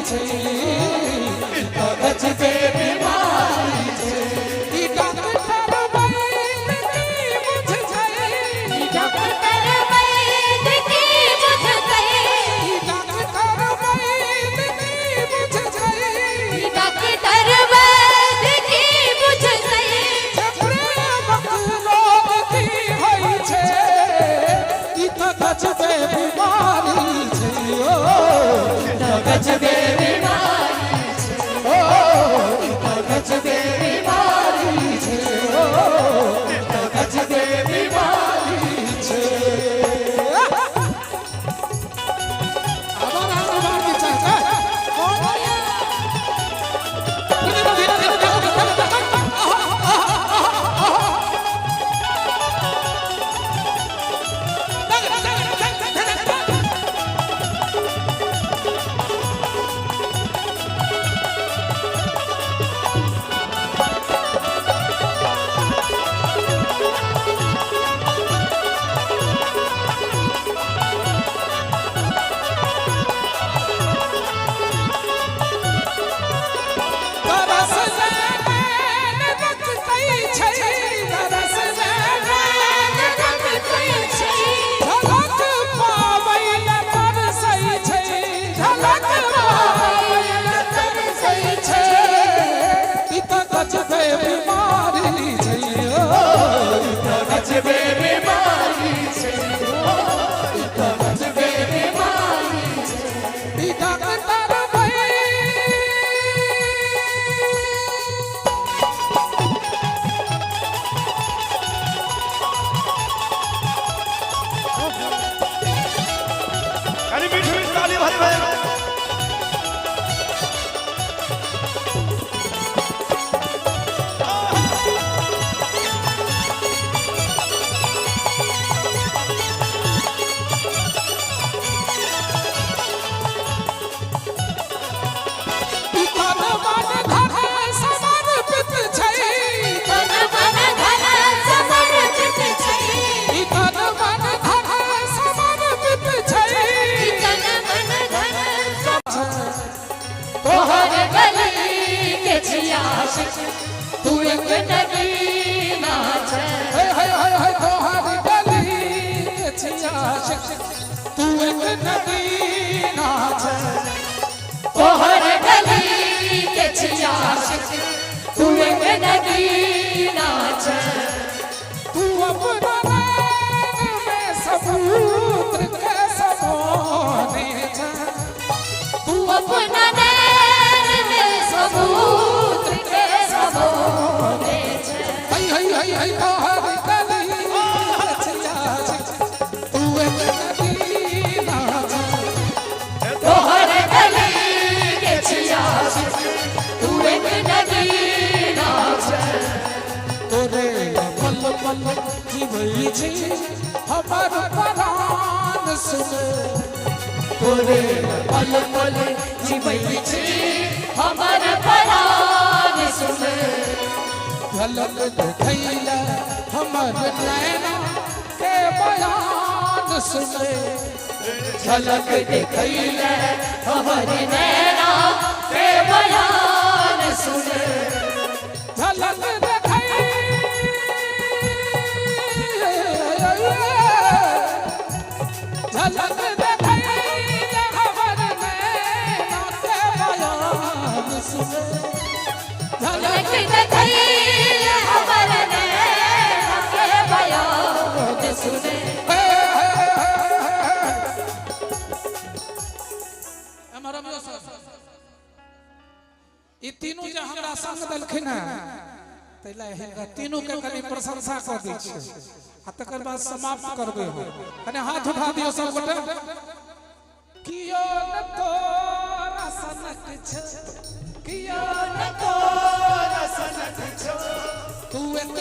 छे तो गजबे बीमारी छे ई डॉक्टर वैद की बुझ जाए ई डॉक्टर वैद की बुझ गए ई डॉक्टर वैद की बुझ जाए ई डॉक्टर वैद की बुझ गए प्रेमक रोग की होई छे ई तो गजबे बीमारी छे ओ तो गजबे बीमारी छे ओ तो गजबे बीमारी छे ओ तो गजबे बीमारी छे आवाज आवाज की चाचा तू एक नगीना छे हाय तोहर गली के छिया तू एक नगीना छे तोहर गली के छिया तू एक नगीना छे तू अपना नैन में समुद्र के समान छे तू अपना नैन में समुद्र के समान छे हाय तोहर गली के छिया तू एक नगीना छे तोहर गली के छिया तू एक नगीना छे तोरे पल पल जीवई छी हमर प्राण सुने तोरे पल पल जीवई छी हमर प्राण सुने झलक देखैला हमर नैना के बयान सुने झलक देखैला हमर नैना के बयान सुने झलक देखैला झलक देखैला हमर नैना के बयान सुने झलक देखैला हमर नैना के बयान सुने ई तीनों जे हमरा संग देलखिन है तैला हेगा तीनों के कनी प्रशंसा कर दै छी आ तकर बाद समाप्त करबे हो कने हाथ उठा दियो सब गोटे कियो न तोरा सनक छ कियो न तोरा सनक छ तू एक